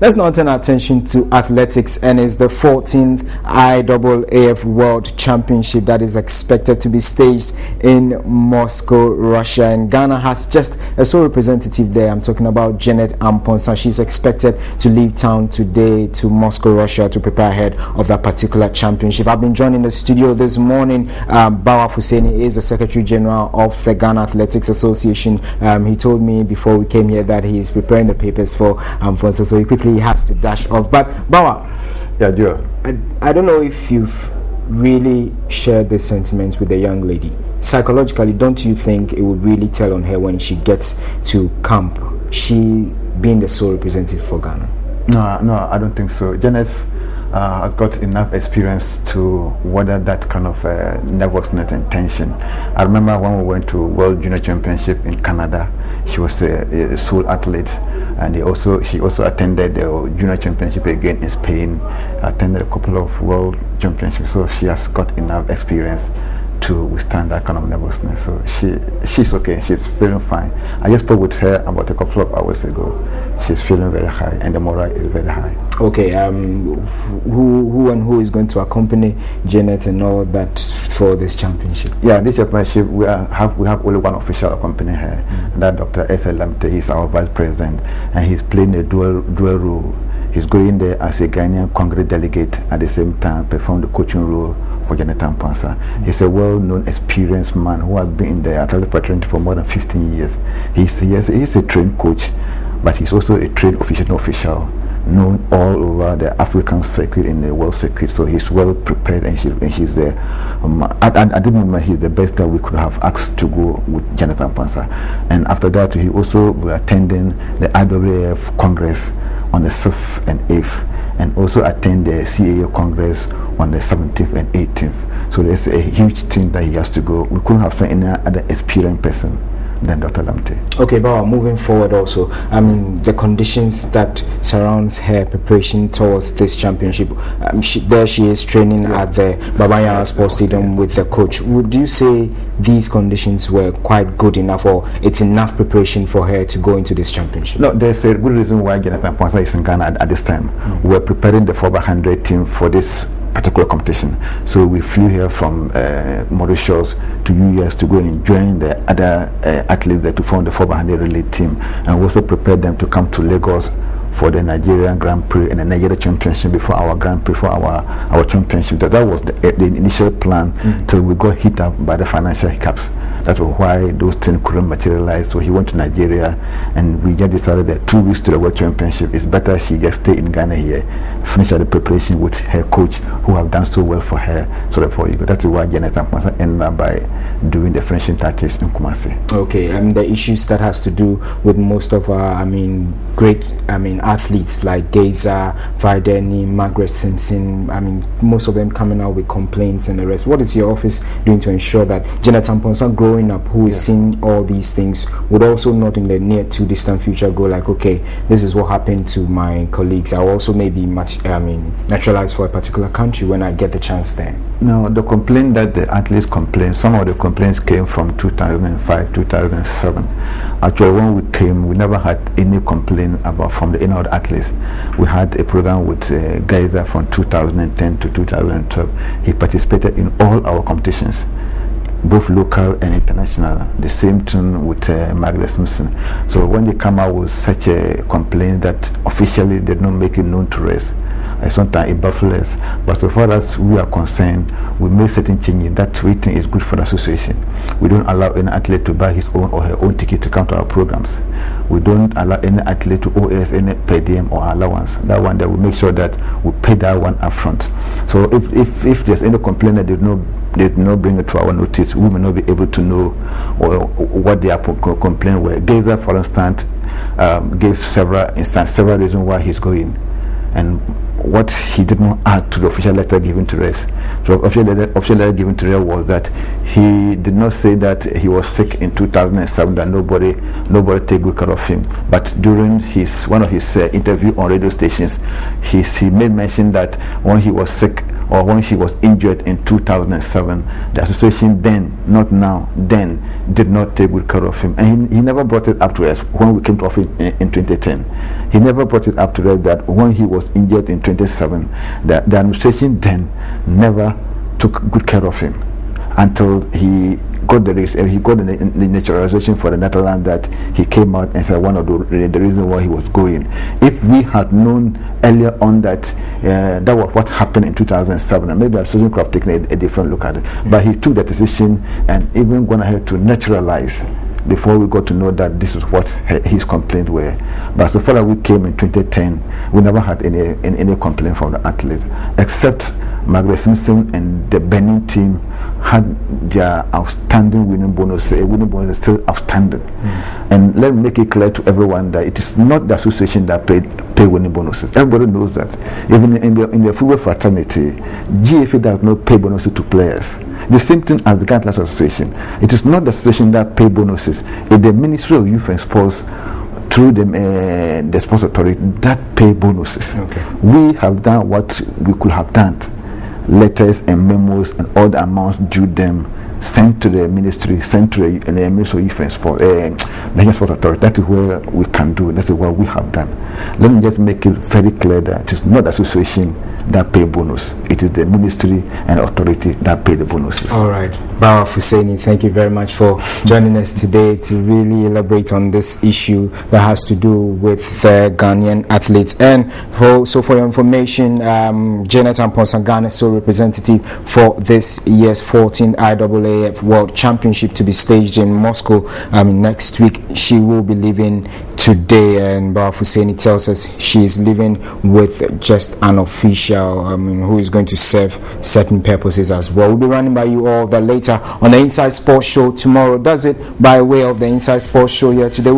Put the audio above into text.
let's now turn our attention to athletics, and it's the 14th IAAF World Championship that is expected to be staged in Moscow, Russia. And Ghana has just a sole representative there. I'm talking about Janet Amposah. She's expected to leave town today to Moscow, Russia, to prepare ahead of that particular championship. I've been joined in the studio this morning. Bawa Fuseni is the Secretary General of the Ghana Athletics Association. He told me before we came here that he's preparing the papers for Amposah, so he quickly has to dash off. But Bawa, yeah, Joe, I don't know if you've really shared this sentiment with the young lady. Psychologically, don't you think it would really tell on her when she gets to camp, she being the sole representative for Ghana? No, I don't think so. Janet got enough experience to weather that kind of nervousness and tension. I remember when we went to World Junior Championship in Canada, she was a sole athlete, and she also attended the Junior Championship again in Spain, attended a couple of World Championships, so she has got enough experience to withstand that kind of nervousness. So she's okay, she's feeling fine. I just spoke with her about a couple of hours ago. She's feeling very high, and the morale is very high. Okay, who is going to accompany Janet and all that for this championship? Yeah, this championship we have only one official accompanying her, and that Dr. Athelete is our vice president, and he's playing a dual role. He's going there as a Ghanaian Congress delegate, at the same time perform the coaching role for Janet Amposah. He's a well-known, experienced man who has been in the athletic fraternity for more than 15 years. He's a trained coach, but he's also a trained official, known all over the African circuit and the world circuit. So he's well prepared, and she's there. At the moment, he's the best that we could have asked to go with Janet Amposah. And after that, he also will be attending the IAAF Congress on the 6th and 8th, and also attend the CAA Congress on the 17th and 18th. So there's a huge thing that he has to go. We couldn't have sent any other experienced person than Dr. Lamte. Okay, but moving forward also, I mean, the conditions that surrounds her preparation towards this championship, she is training at the Babaya Sports Stadium with the coach. Would you say these conditions were quite good enough, or it's enough preparation for her to go into this championship? No, there's a good reason why Janet Amposah is in Ghana at this time. We're preparing the 4x100 team for this particular competition. So we flew here from Mauritius to US to go and join the other athletes there to form the 4x100 relay team, and we also prepared them to come to Lagos for the Nigerian Grand Prix and the Nigeria Championship before our Grand Prix, for our championship. That was the initial plan till we got hit up by the financial hiccups. That's why those things couldn't materialize. So he went to Nigeria, and we just decided that 2 weeks to the World Championship, it's better she just stay in Ghana here, finish the preparation with her coach, who have done so well for her. So therefore, you go. That's why Janet Amposah ended up by doing the finishing touches in Kumasi. Okay, and the issues that has to do with most of our, great athletes like Geza, Videni, Margaret Simpson, most of them coming out with complaints and the rest. What is your office doing to ensure that Janet Amposah growing up, who is seeing all these things, would also not in the near to distant future go like, okay, this is what happened to my colleagues, I'll also maybe naturalize for a particular country when I get the chance there? No, the complaint that the athletes complained, some of the complaints came from 2005, 2007. Actually, when we came, we never had any complaint from the inner athletes. We had a program with Geyser from 2010 to 2012. He participated in all our competitions, both local and international. The same thing with Margaret Simpson. So when they come out with such a complaint that officially they don't make it known to us, sometimes it baffles us. But so far as we are concerned, we make certain changes that we think is good for the association. We don't allow any athlete to buy his own or her own ticket to come to our programs. We don't allow any athlete to owe us any per diem or allowance. That one, that we make sure that we pay that one up front. So if there's any complaint that they did not bring it to our notice, we may not be able to know what their complaint were. Geza, for instance, gave several reasons why he's going, and what he did not add to the official letter given to us. So the official letter given to us was that he did not say that he was sick in 2007, that nobody take good care of him. But during one of his interview on radio stations, he made mention that when he was sick or when she was injured in 2007, the association then, not now, then did not take good care of him, and he never brought it up to us when we came to office in 2010. He never brought it up to us that when he was injured in 2007, the administration then never took good care of him until he got the naturalization for the Netherlands, that he came out and said one of the reasons why he was going. If we had known earlier on that that was what happened in 2007, and maybe the association could have taken a different look at it. But he took the decision and even gone ahead to naturalize before we got to know that this is what his complaints were. But so far as we came in 2010, we never had any complaint from the athlete, except Margaret Simpson and the Benin team had their outstanding winning bonus. Winning bonus is still outstanding. And let me make it clear to everyone that it is not the association that pay winning bonuses. Everybody knows that. Even in the football fraternity, GFA does not pay bonuses to players. The same thing as the Ghana Association. It is not the association that pay bonuses. It's the Ministry of Youth and Sports through the Sports Authority that pay bonuses. Okay. We have done what we could have done. Letters and memos and all the amounts due them sent to the ministry, sent to the Ministry of Youth and Sport, National Sports Authority. That is where we can do. That is what we have done. Let me just make it very clear that it is not the association that pay bonus. It is the ministry and authority that pay the bonuses. All right. Bawa Fuseni, thank you very much for joining us today to really elaborate on this issue that has to do with Ghanaian athletes. And for your information, Janet Amposah, Ghana's sole representative for this year's 14th IAAF World Championship to be staged in Moscow next week. She will be leaving today, and Bawa Fuseni tells us she is leaving with just an official who is going to serve certain purposes as well. We'll be running by you all that later on the Inside Sports Show tomorrow. Does it by way of the Inside Sports Show here today.